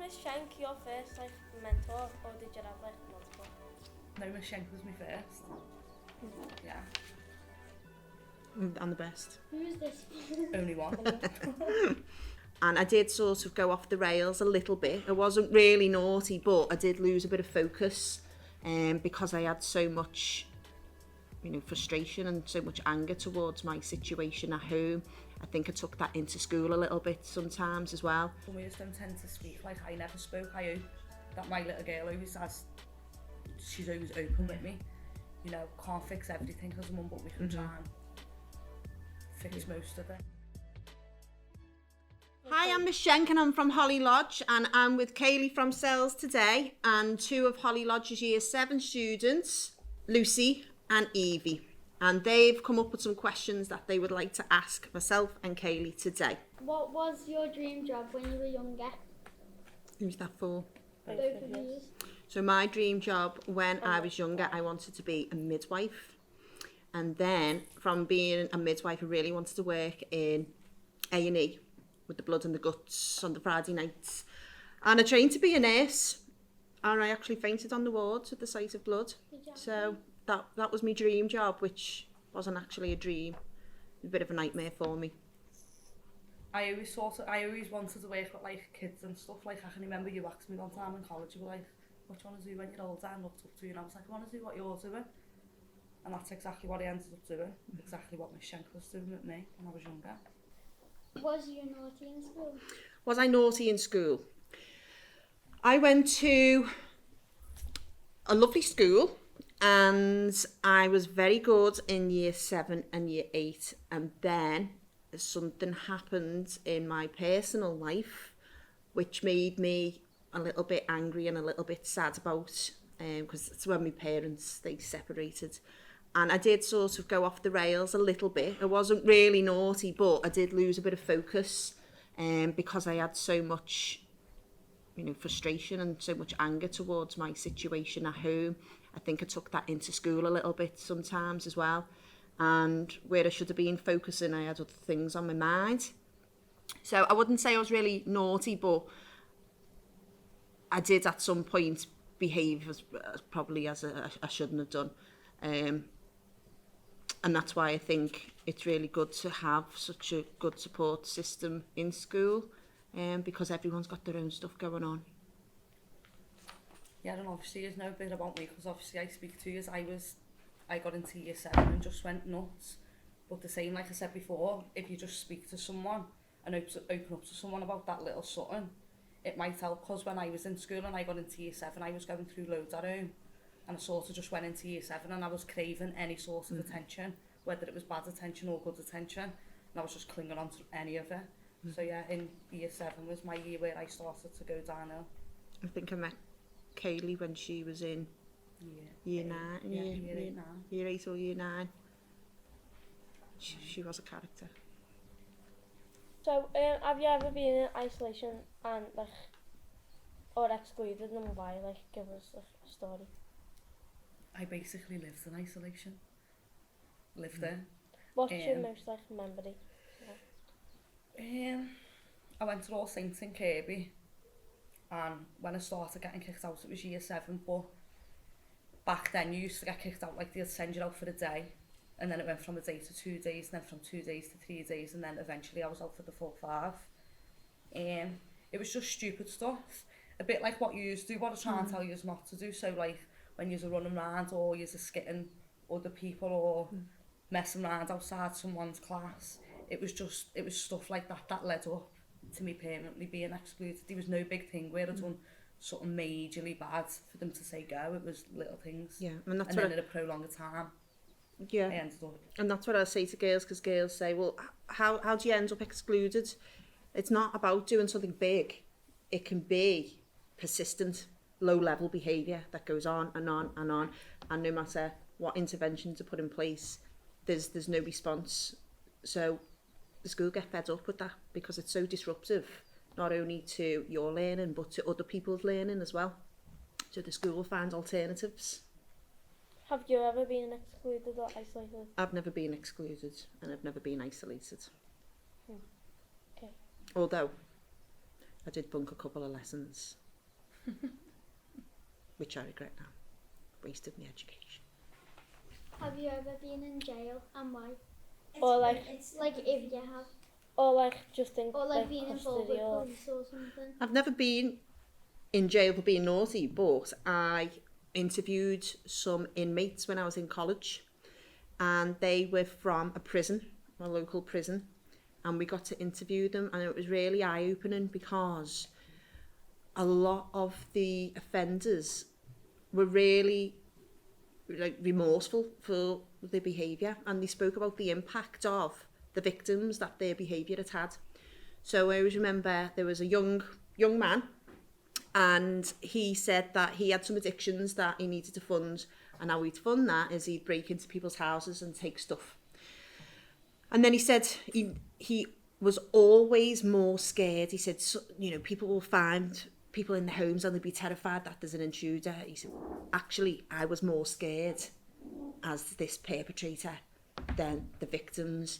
Miss Schenk your first like mentor, or did you have like multiple? No, Miss Schenk was my first. Yeah. And the best. Who is this? Only one. And I did sort of go off the rails a little bit. I wasn't really naughty, but I did lose a bit of focus because I had so much, frustration and so much anger towards my situation at home. I think I took that into school a little bit sometimes as well. Boys don't tend to speak like I never spoke. I hope that my little girl always has, she's always open with me. Can't fix everything as a mum, but we can try and fix most of it. Hi, I'm Miss Schenk and I'm from Holly Lodge, and I'm with Kaylee from Cells today and two of Holly Lodge's Year 7 students, Lucy and Evie. And they've come up with some questions that they would like to ask myself and Kaylee today. What was your dream job when you were younger? Who's that for? Both of you. So my dream job when I was younger, I wanted to be a midwife. And then from being a midwife, I really wanted to work in A&E with the blood and the guts on the Friday nights. And I trained to be a nurse, and I actually fainted on the wards at the sight of blood. So that was my dream job, which wasn't actually a dream. A bit of a nightmare for me. I always wanted to work with like kids and stuff. Like I can remember you asked me one time in college, you were like, what do you want to do when you're older? And looked up to you and I was like, I want to do what you're doing. And that's exactly what I ended up doing. Exactly what Miss Schenk was doing with me when I was younger. Was you naughty in school? Was I naughty in school? I went to a lovely school and I was very good in Year 7 and Year 8, and then something happened in my personal life which made me a little bit angry and a little bit sad about, because it's when my parents, they separated. And I did sort of go off the rails a little bit. I wasn't really naughty, but I did lose a bit of focus because I had so much, frustration and so much anger towards my situation at home. I think I took that into school a little bit sometimes as well. And where I should have been focusing, I had other things on my mind. So I wouldn't say I was really naughty, but I did at some point behave as probably as I shouldn't have done. And that's why I think it's really good to have such a good support system in school, because everyone's got their own stuff going on. Yeah, and obviously there's no bit about me because obviously I speak to you. I got into Year 7 and just went nuts. But the same, like I said before, if you just speak to someone and open up to someone about that little something, it might help. Because when I was in school and I got into Year 7, I was going through loads at home. And I sort of just went into Year 7 and I was craving any sort of attention, whether it was bad attention or good attention. And I was just clinging on to any of it. So yeah, in Year 7 was my year where I started to go downhill. I think I met Kaylee when she was in Year 9. Yeah, year 8 now. Year 8 or Year 9. She was a character. So, have you ever been in isolation and or excluded, and why? Give us a story. I basically lived in isolation. Lived there. What's your most memory? I went to All Saints in Kirby, and when I started getting kicked out, it was Year 7. But back then, you used to get kicked out they'd send you out for a day, and then it went from a day to 2 days, and then from 2 days to 3 days, and then eventually I was out for the full 5. It was just stupid stuff, a bit like what you used to do, what I try and tell you is not to do. So when you're running around or you're skitting other people or messing around outside someone's class, it was stuff like that led up to me permanently being excluded. There was no big thing where I'd done something majorly bad for them to say go. It was little things. Yeah, and that's then in a prolonged time, I ended up. And that's what I say to girls, because girls say, well, how do you end up excluded? It's not about doing something big. It can be persistent, low-level behaviour that goes on and on and on, and no matter what interventions are put in place, there's no response. So the school get fed up with that because it's so disruptive, not only to your learning but to other people's learning as well. So the school will find alternatives. Have you ever been excluded or isolated? I've never been excluded and I've never been isolated. Okay. Although I did bunk a couple of lessons, which I regret now. Wasted my education. Have you ever been in jail and why? Or like, Like if you have, or like just in or like being involved custody with or... police or something. I've never been in jail for being naughty, but I interviewed some inmates when I was in college, and they were from a prison, a local prison, and we got to interview them, and it was really eye-opening because a lot of the offenders were really like remorseful for their behaviour, and they spoke about the impact of the victims that their behaviour had had. So I always remember there was a young man, and he said that he had some addictions that he needed to fund, and how he'd fund that is he'd break into people's houses and take stuff. And then he said he was always more scared. He said, so, you know, people will find people in the homes and they'd be terrified that there's an intruder. He said, actually, I was more scared as this perpetrator than the victims.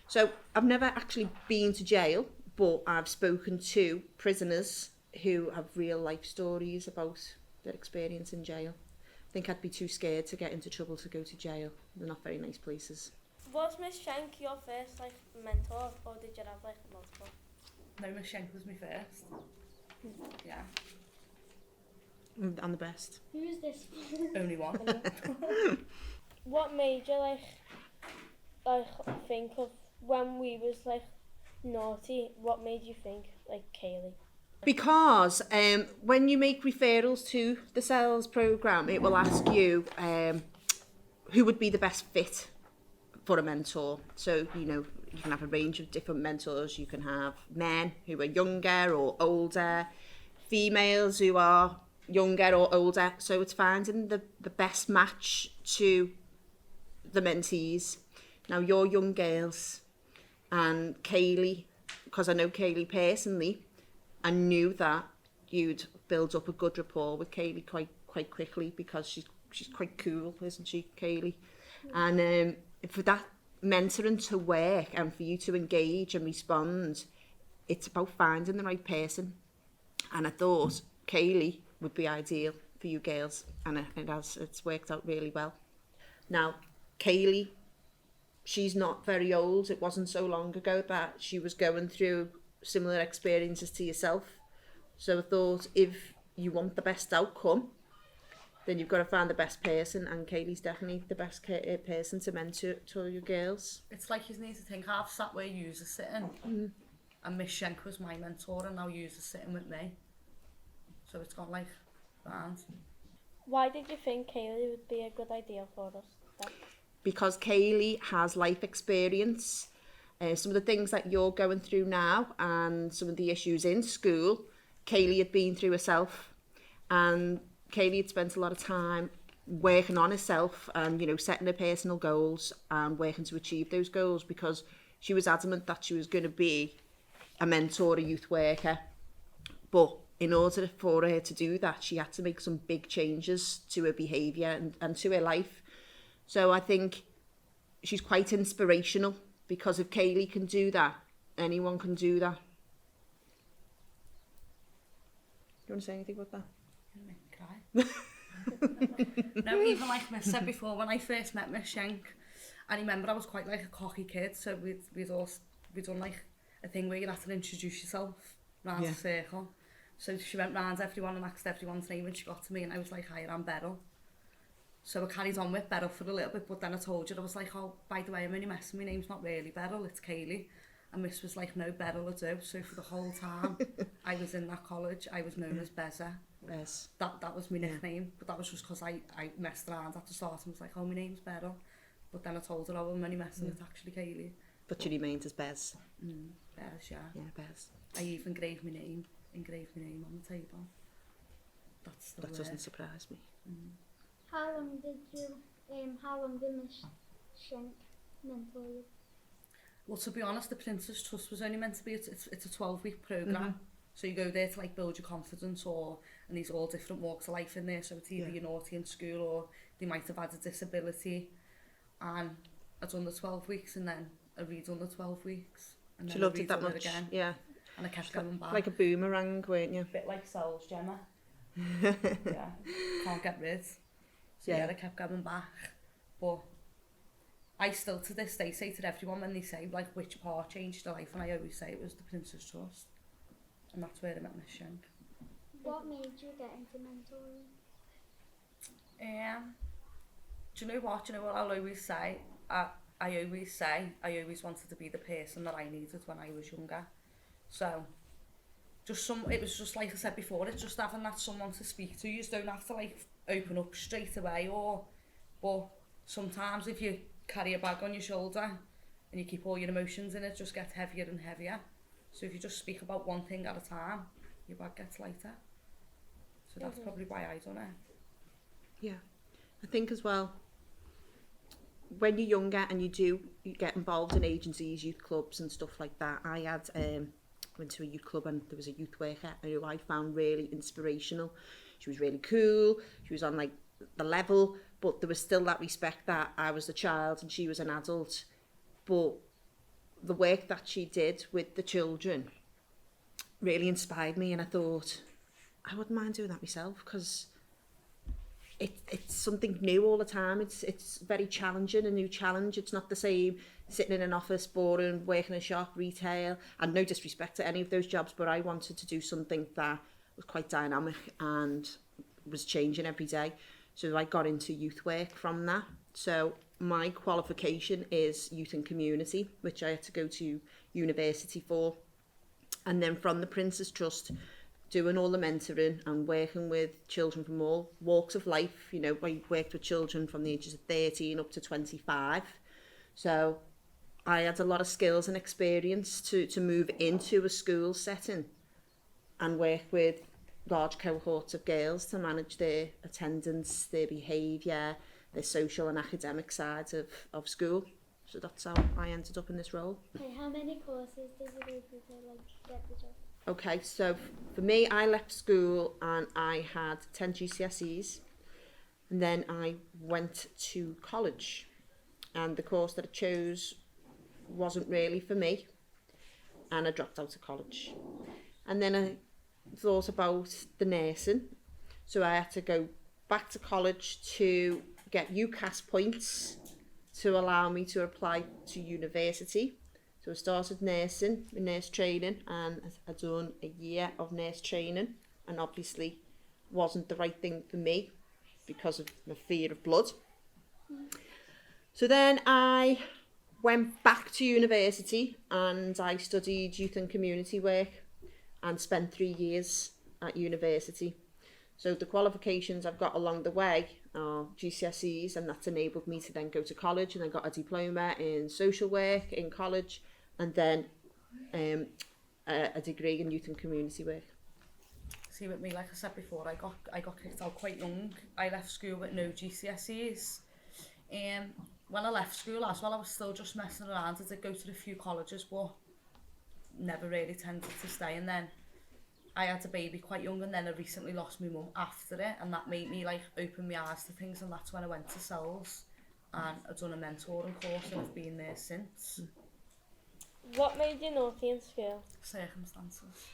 So I've never actually been to jail, but I've spoken to prisoners who have real life stories about their experience in jail. I think I'd be too scared to get into trouble to go to jail. They're not very nice places. Was Miss Schenk your first like mentor, or did you have like multiple? No, Miss Schenk was my first. Yeah, I'm the best. Who's this? only one. What made you like think of when we was like naughty? What made you think like Kaylee? Because when you make referrals to the SELS programme, it will ask you who would be the best fit for a mentor. So, you know, you can have a range of different mentors. You can have men who are younger or older, females who are younger or older. So it's finding the best match to the mentees. Now, you're young girls, and Kaylee, because I know Kaylee personally, I knew that you'd build up a good rapport with Kaylee quite quickly, because she's quite cool, isn't she, Kaylee? And for that mentoring to work and for you to engage and respond, it's about finding the right person. And I thought Kaylee would be ideal for you girls, and it's worked out really well. Now, Kaylee, she's not very old. It wasn't so long ago that she was going through similar experiences to yourself. So I thought, if you want the best outcome, then you've got to find the best person, and Kaylee's definitely the best person to mentor to your girls. It's like you need to think, I've sat where you are sitting, and Miss Schenk was my mentor, and now you are sitting with me. So it's gone like round. Why did you think Kaylee would be a good idea for us then? Because Kaylee has life experience. Some of the things that you're going through now and some of the issues in school, Kaylee had been through herself, and Kaylee had spent a lot of time working on herself and, you know, setting her personal goals and working to achieve those goals, because she was adamant that she was going to be a mentor, a youth worker. But in order for her to do that, she had to make some big changes to her behaviour and to her life. So I think she's quite inspirational, because if Kaylee can do that, anyone can do that. Do you want to say anything about that? You're gonna make me cry. No, even like Miss said before, when I first met Miss Schenk, I remember I was quite like a cocky kid, so we'd done like a thing where you have to introduce yourself round the circle. So she went round everyone and asked everyone's name, and she got to me, and I was like, hi, I'm Beryl. So I carried on with Beryl for a little bit, but then I told her, I was like, oh, by the way, I'm only messing, my name's not really Beryl, it's Kaylee. And Miss was like, no, Beryl, I do. So for the whole time I was in that college, I was known as Beza. Yes. That was my nickname, but that was just because I messed around at the start and was like, oh, my name's Beryl. But then I told her, oh, I'm only messing, it's actually Kaylee. But you remained as Bez. Bez, yeah. Yeah, Bez. I even engraved my name on the table. That's the That word. doesn't surprise me. How long did Miss Schenk mentor you? Well, to be honest, the Princess Trust was only meant to be, it's a 12-week programme. So you go there to like build your confidence, and there's all different walks of life in there. So it's either you're naughty in school, or they might have had a disability. And I'd done the 12 weeks, and then I redone the 12 weeks. And She then I loved it that redone much. again. Yeah. and I kept going back. Like a boomerang, weren't you? A bit like Sal's Gemma. Yeah, can't get rid. So yeah, I kept going back. But I still to this day say to everyone when they say like which part changed their life, and I always say it was the Prince's Trust. And that's where I met Miss Schenk. What made you get into mentoring? Do you know what? Do you know what I'll always say? I always wanted to be the person that I needed when I was younger. So, it was just like I said before, it's just having that someone to speak to. You just don't have to like open up straight away, but sometimes if you carry a bag on your shoulder and you keep all your emotions in it, just gets heavier and heavier. So if you just speak about one thing at a time, your bag gets lighter. So that's probably why I done it. Yeah, I think as well, when you're younger and you get involved in agencies, youth clubs and stuff like that. I had went to a youth club and there was a youth worker who I found really inspirational. She was really cool. She was on like the level, but there was still that respect that I was a child and she was an adult. But the work that she did with the children really inspired me, and I thought I wouldn't mind doing that myself, because it's something new all the time. It's very challenging, a new challenge. It's not the same sitting in an office, boring, working in a shop, retail, and no disrespect to any of those jobs, but I wanted to do something that was quite dynamic and was changing every day. So I got into youth work from that. So my qualification is youth and community, which I had to go to university for. And then from the Prince's Trust, doing all the mentoring and working with children from all walks of life. You know, I worked with children from the ages of 13 up to 25. So I had a lot of skills and experience to move into a school setting and work with large cohorts of girls to manage their attendance, their behaviour, their social and academic sides of school. So that's how I ended up in this role. Okay, how many courses does it go through to like get the job? Okay, so for me, I left school and I had 10 GCSEs, and then I went to college, and the course that I chose wasn't really for me, and I dropped out of college. And then I thought about the nursing, so I had to go back to college to get UCAS points to allow me to apply to university. So I started nursing, nurse training, and I'd done a year of nurse training, and obviously wasn't the right thing for me because of my fear of blood. So then I went back to university and I studied youth and community work and spent 3 years at university. So the qualifications I've got along the way are GCSEs, and that's enabled me to then go to college, and I got a diploma in social work in college, and then a degree in youth and community work. See, with me, like I said before, I got kicked out quite young. I left school with no GCSEs. When I left school as well, I was still just messing around. I did go to a few colleges, but never really tended to stay. And then I had a baby quite young, and then I recently lost my mum after it, and that made me like open my eyes to things, and that's when I went to Sal's and I've done a mentoring course, and I've been there since. What made you naughty in school? Circumstances.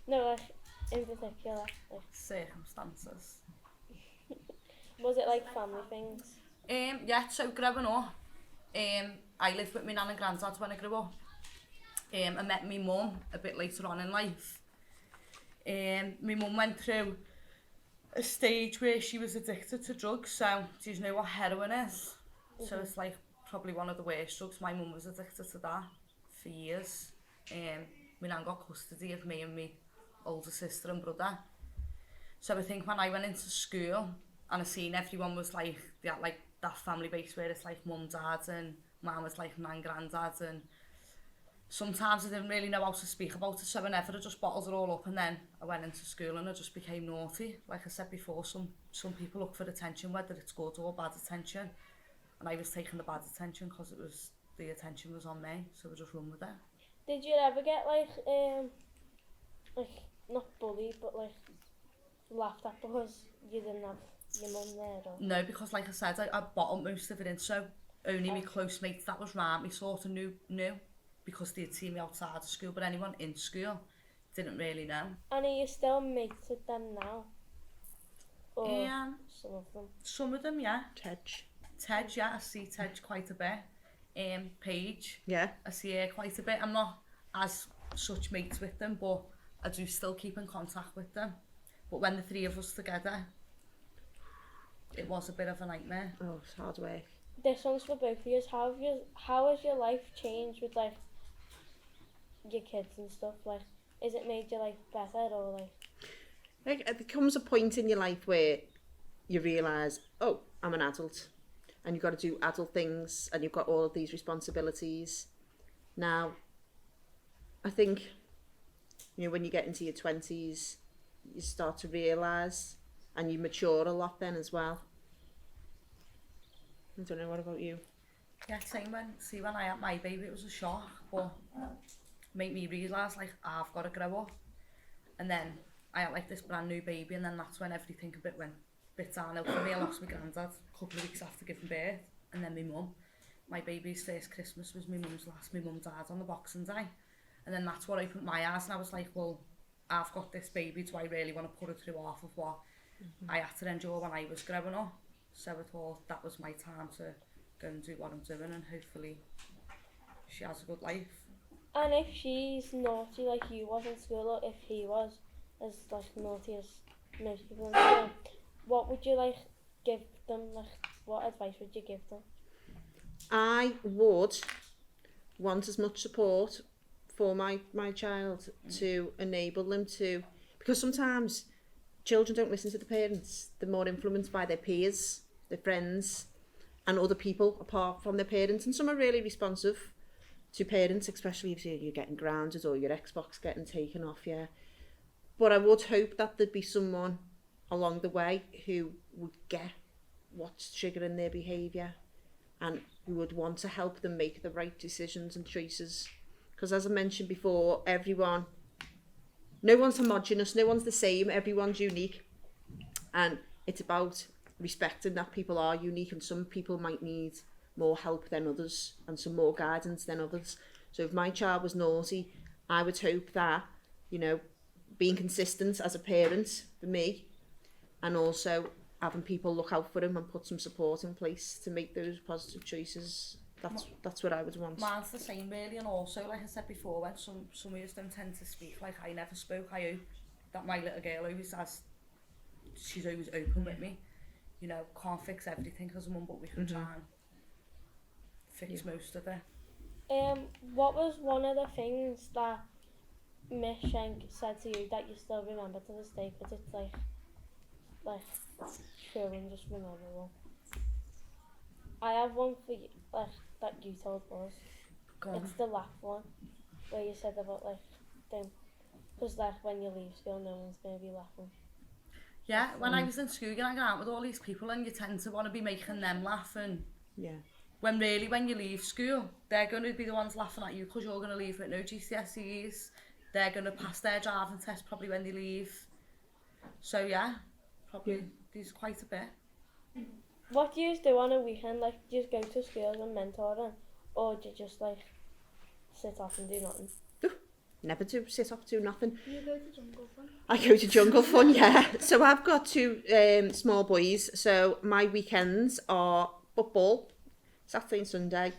No, like, in particular. Like, Circumstances. was it like family things? Yeah, so growing up, I lived with my nan and granddad when I grew up. I met my mum a bit later on in life. My mum went through a stage where she was addicted to drugs, so do you know what heroin is? Mm-hmm. So it's like probably one of the worst drugs. My mum was addicted to that for years. My nan got custody of me and my older sister and brother. So I think when I went into school and I seen everyone was like that family base where it's like mum, dad, and mum was like nan, granddad, and sometimes I didn't really know how to speak about it, so whenever I just bottled it all up, and then I went into school and I just became naughty. Like I said before, some people look for attention, whether it's good or bad attention, and I was taking the bad attention because the attention was on me, so I just run with it. Did you ever get like not bullied, but like laughed at because you didn't have your mum there? Or? No, because like I said, I bottled most of it in, so only my close mates that was round me sort of knew. because they'd seen me outside of school, but anyone in school didn't really know. And are you still mates with them now? Or some of them? Some of them, yeah. Tej, yeah, I see Tej quite a bit. Paige, Yeah. I see her quite a bit. I'm not as such mates with them, but I do still keep in contact with them. But when the three of us together, it was a bit of a nightmare. Oh, it's hard work. This one's for both of you. How has your life changed with like your kids and stuff? Like, is it made your life better or like? There comes a point in your life where you realise, oh, I'm an adult, and you've got to do adult things, and you've got all of these responsibilities. Now, I think, you know, when you get into your 20s, you start to realise, and you mature a lot then as well. I don't know, what about you? Yeah, same when I had my baby, it was a shock, but made me realise, like, I've got to grow up. And then I had, like, this brand new baby, and then that's when everything went a bit downhill for me. I lost my granddad a couple of weeks after giving birth, and then my mum. My baby's first Christmas was my mum's last. My mum died on the Boxing Day. And then that's what opened my eyes, and I was like, well, I've got this baby, do I really want to put her through half of what I had to endure when I was growing up? So I thought that was my time to go and do what I'm doing, and hopefully she has a good life. And if she's naughty like you was in school, or if he was as like naughty as most people in school, what would you like give them? Like, what advice would you give them? I would want as much support for my child to enable them to, because sometimes children don't listen to the parents. They're more influenced by their peers, their friends, and other people apart from their parents. And some are really responsive to parents, especially if you're getting grounded or your Xbox getting taken off you. But I would hope that there'd be someone along the way who would get what's triggering their behaviour and who would want to help them make the right decisions and choices. Because as I mentioned before, no one's homogenous, no one's the same, everyone's unique. And it's about respecting that people are unique, and some people might need more help than others and some more guidance than others. So if my child was naughty, I would hope that, you know, being consistent as a parent for me, and also having people look out for him and put some support in place to make those positive choices. That's what I would want. Mine's the same really, and also, like I said before, when some of us don't tend to speak, like I never spoke, I hope that my little girl always has, she's always open with me. You know, can't fix everything as a mum, but we can try and fix most of it. What was one of the things that Miss Schenk said to you that you still remember to this day? Because it's like true and just memorable. I have one for you, like, that you told us. Go on. It's the laugh one, where you said about like them, because like when you leave school, no one's gonna be laughing. Yeah, when I was in school, you hang out with all these people and you tend to want to be making them laugh, and when really, when you leave school, they're going to be the ones laughing at you because you're going to leave with no GCSEs. They're going to pass their driving test probably when they leave. So yeah, probably there's quite a bit. What do you do on a weekend? Like, do you go to schools and mentoring, or do you just like sit off and do nothing? Never do sit off, do nothing. You go to Jungle Fun? I go to Jungle Fun, yeah. So I've got two small boys, so my weekends are football, Saturday and Sunday,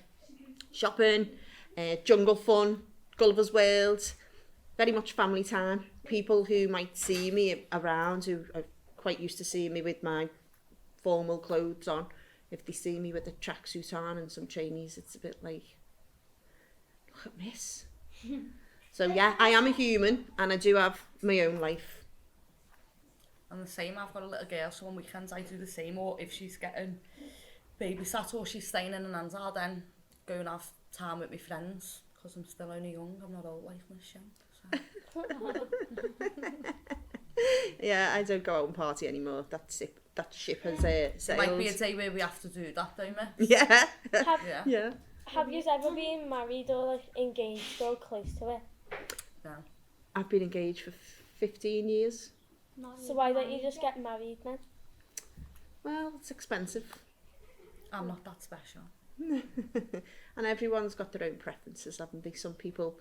shopping, Jungle Fun, Gulliver's World, very much family time. People who might see me around, who are quite used to seeing me with my formal clothes on, if they see me with a tracksuit on and some trainees, it's a bit like, look at Miss. So yeah, I am a human and I do have my own life. And the same, I've got a little girl, so on weekends I do the same, or if she's getting babysat or she's staying in an aunt, I'll then go and have time with my friends, because I'm still only young, I'm not old like Miss Schenk. So. Yeah, I don't go out and party anymore. That ship has sailed. Might be a day where we have to do that, don't we? Yeah. Yeah. Have you ever been married or like engaged or close to it? No. I've been engaged for 15 years. So why don't you just get married then? Well, it's expensive. I'm not that special. And everyone's got their own preferences, haven't they? Some people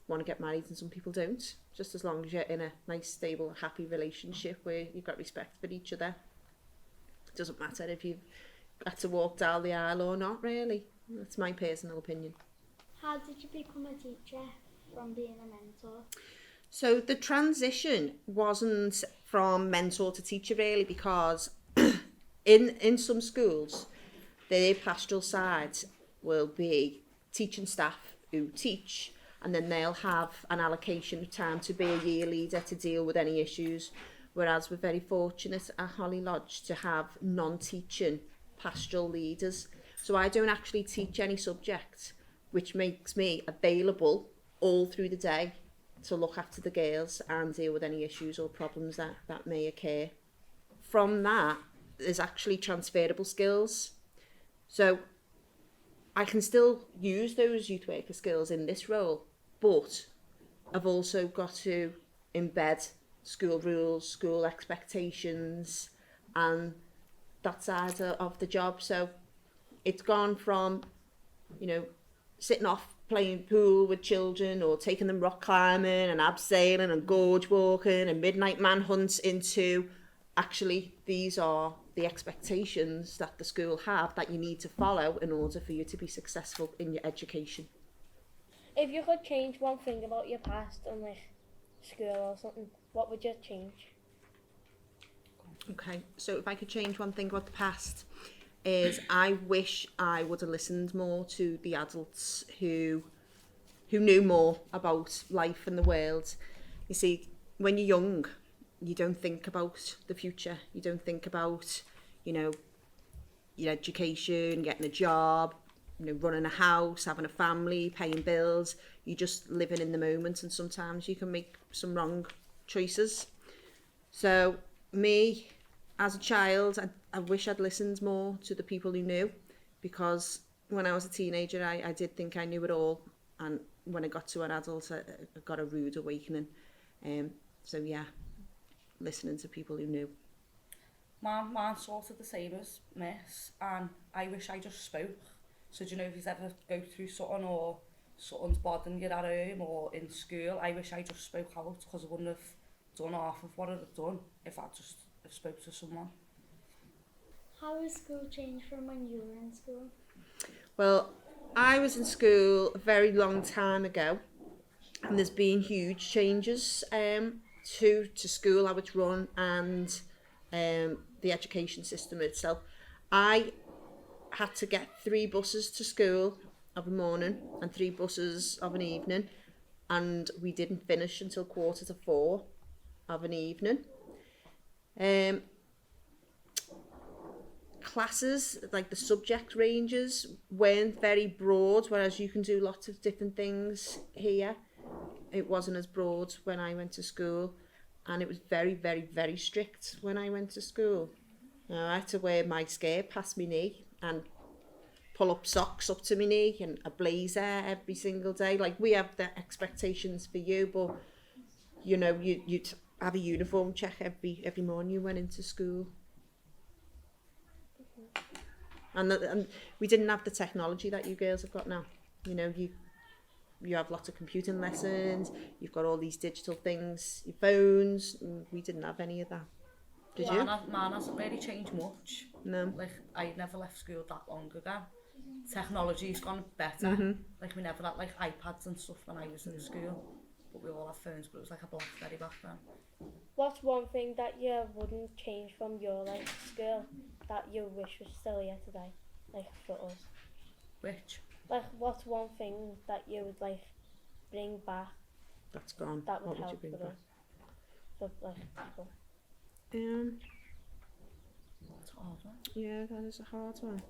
want to get married and some people don't. Just as long as you're in a nice, stable, happy relationship where you've got respect for each other. It doesn't matter if you've got to walk down the aisle or not, really. That's my personal opinion. How did you become a teacher from being a mentor? So the transition wasn't from mentor to teacher really, because in some schools, their pastoral side will be teaching staff who teach, and then they'll have an allocation of time to be a year leader to deal with any issues. Whereas we're very fortunate at Holly Lodge to have non-teaching pastoral leaders. So I don't actually teach any subject, which makes me available all through the day to look after the girls and deal with any issues or problems that may occur. From that, there's actually transferable skills. So I can still use those youth worker skills in this role, but I've also got to embed school rules, school expectations, and that side of the job. So it's gone from, you know, sitting off playing pool with children or taking them rock climbing and abseiling and gorge walking and midnight manhunts into actually these are the expectations that the school have that you need to follow in order for you to be successful in your education. If you could change one thing about your past and like school or something, what would you change? Okay, so if I could change one thing about the past, is I wish I would have listened more to the adults who knew more about life and the world. You see, when you're young, you don't think about the future. You don't think about, you know, your education, getting a job, you know, running a house, having a family, paying bills. You're just living in the moment, and sometimes you can make some wrong choices. So me, as a child, I wish I'd listened more to the people who knew, because when I was a teenager, I did think I knew it all, and when I got to an adult, I got a rude awakening. So yeah, listening to people who knew. Mine's sort of the same as Miss, and I wish I just spoke. So do you know if you ever go through something or something's bothering you at home or in school, I wish I just spoke out, because I wouldn't have done half of what I'd have done if I just spoke to someone. How has school changed from when you were in school? Well, I was in school a very long time ago, and there's been huge changes to school, how it's run, and the education system itself. I had to get 3 buses to school of a morning and 3 buses of an evening, and we didn't finish until 3:45 of an evening. Classes, like the subject ranges, weren't very broad, whereas you can do lots of different things here. It wasn't as broad when I went to school, and it was very, very, very strict when I went to school. Now, I had to wear my skirt past my knee and pull up socks up to my knee and a blazer every single day. Like, we have the expectations for you, but you know, you'd have a uniform check every morning you went into school. And we didn't have the technology that you girls have got now. You know, you have lots of computing lessons, you've got all these digital things, your phones. We didn't have any of that. Did you? Mine hasn't really changed much. No. Like, I never left school that long ago. Technology's gone better. Like, we never had like iPads and stuff when I was in school, but we all had phones, but it was like a BlackBerry back then. What's one thing that you wouldn't change from your like school that you wish was still here today, like for us? Which? Like, what's one thing that you would like bring back That's gone. that would What would you help bring for back? us? For like people. It's a hard one. Yeah, that is a hard one.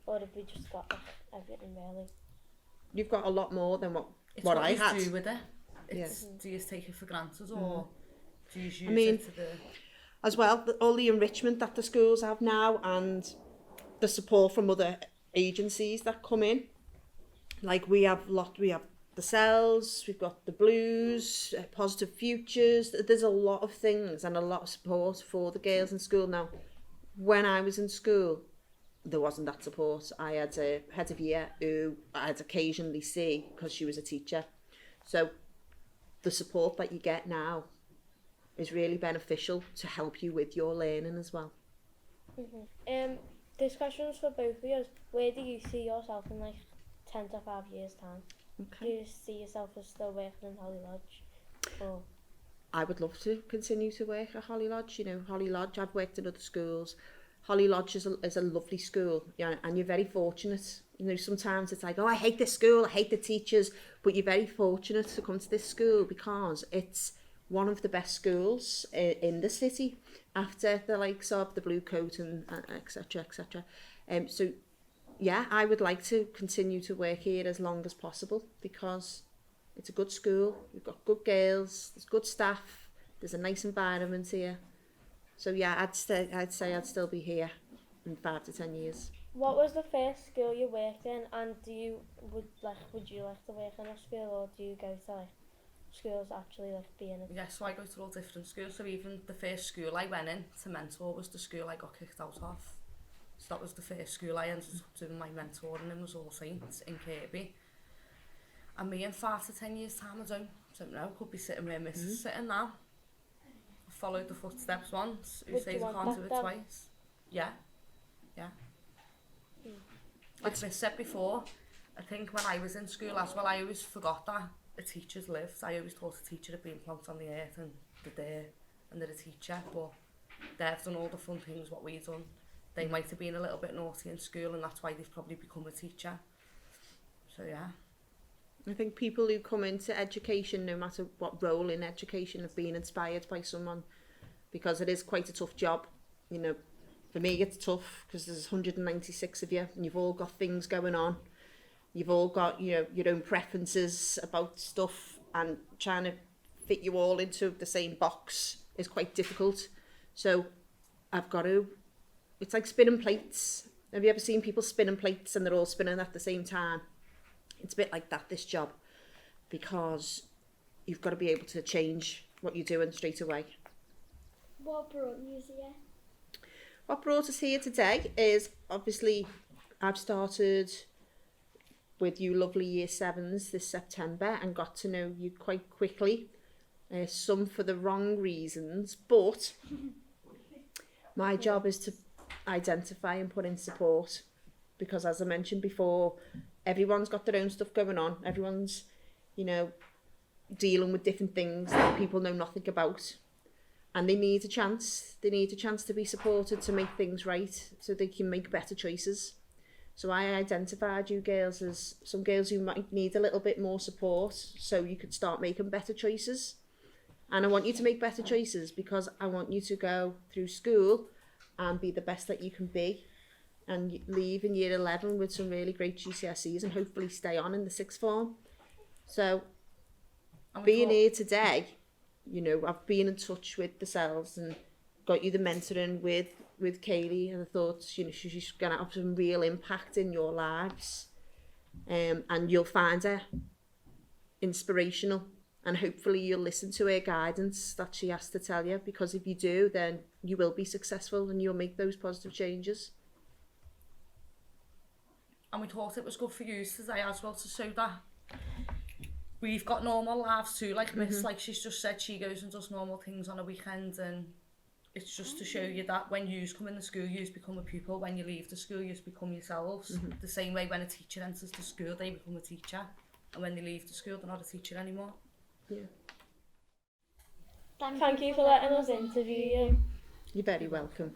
Or if we just got like everything really. You've got a lot more than what It's what what I you had. do with it. Yeah. It's, do you just take it for granted, or do you use I mean, it to the... As well, all the enrichment that the schools have now, and the support from other agencies that come in. Like, we have the cells, we've got the blues, positive futures. There's a lot of things and a lot of support for the girls in school now. When I was in school, there wasn't that support. I had a head of year who I'd occasionally see because she was a teacher. So the support that you get now is really beneficial to help you with your learning as well. This question is for both of you. Where do you see yourself in like 10 to 5 years time? Do you see yourself as still working in Holly Lodge? Or? I would love to continue to work at Holly Lodge. You know, Holly Lodge, I've worked in other schools. Holly Lodge is a lovely school, yeah, and you're very fortunate. You know, sometimes it's like, oh, I hate this school, I hate the teachers, but you're very fortunate to come to this school because it's one of the best schools in the city after the likes of the Blue Coat and etc. etc. So yeah, I would like to continue to work here as long as possible because it's a good school, we've got good girls, there's good staff, there's a nice environment here. So yeah, I'd say I'd still be here in 5 to 10 years. What was the first school you worked in, and would you like to work in a school, or do you go to like schools actually like being a... Yeah, so I go to all different schools. So even the first school I went in to mentor was the school I got kicked out of. So that was the first school I ended up doing my mentoring in, was All Saints in Kirby. And me in 5 to 10 years time, I don't know, could be sitting where Miss is sitting now. I followed the footsteps once. Who says I can't do it twice? Yeah. Like Miss said before, I think when I was in school as well, I always forgot that a teacher's lived. I always thought a teacher had been plonked on the earth and they're there and they're a teacher, but they've done all the fun things what we've done. They might have been a little bit naughty in school and that's why they've probably become a teacher. So yeah. I think people who come into education, no matter what role in education, have been inspired by someone, because it is quite a tough job. You know, for me it's tough because there's 196 of you and you've all got things going on. You've all got, you know, your own preferences about stuff, and trying to fit you all into the same box is quite difficult. So it's like spinning plates. Have you ever seen people spinning plates and they're all spinning at the same time? It's a bit like that, this job, because you've got to be able to change what you're doing straight away. What brought you here? What brought us here today is, obviously, I've started with you lovely Year 7s this September and got to know you quite quickly, some for the wrong reasons, but my job is to identify and put in support, because as I mentioned before, everyone's got their own stuff going on. Everyone's, you know, dealing with different things that people know nothing about. And they need a chance. They need a chance to be supported to make things right so they can make better choices. So I identified you girls as some girls who might need a little bit more support so you could start making better choices. And I want you to make better choices because I want you to go through school and be the best that you can be, and leave in year 11 with some really great GCSEs and hopefully stay on in the 6th form. So being here today, you know, I've been in touch with the cells and got you the mentoring with Kaylee, and I thought, you know, she's going to have some real impact in your lives, and you'll find her inspirational, and hopefully you'll listen to her guidance that she has to tell you, because if you do, then you will be successful and you'll make those positive changes. And we thought it was good for you today as well, to show that we've got normal lives too, like Miss, like she's just said, she goes and does normal things on a weekend, and it's just to show you that when you come in the school, you become a pupil. When you leave the school, you become yourselves. The same way when a teacher enters the school, they become a teacher, and when they leave the school, they're not a teacher anymore. Yeah. Thank you for letting us interview you. You're very welcome.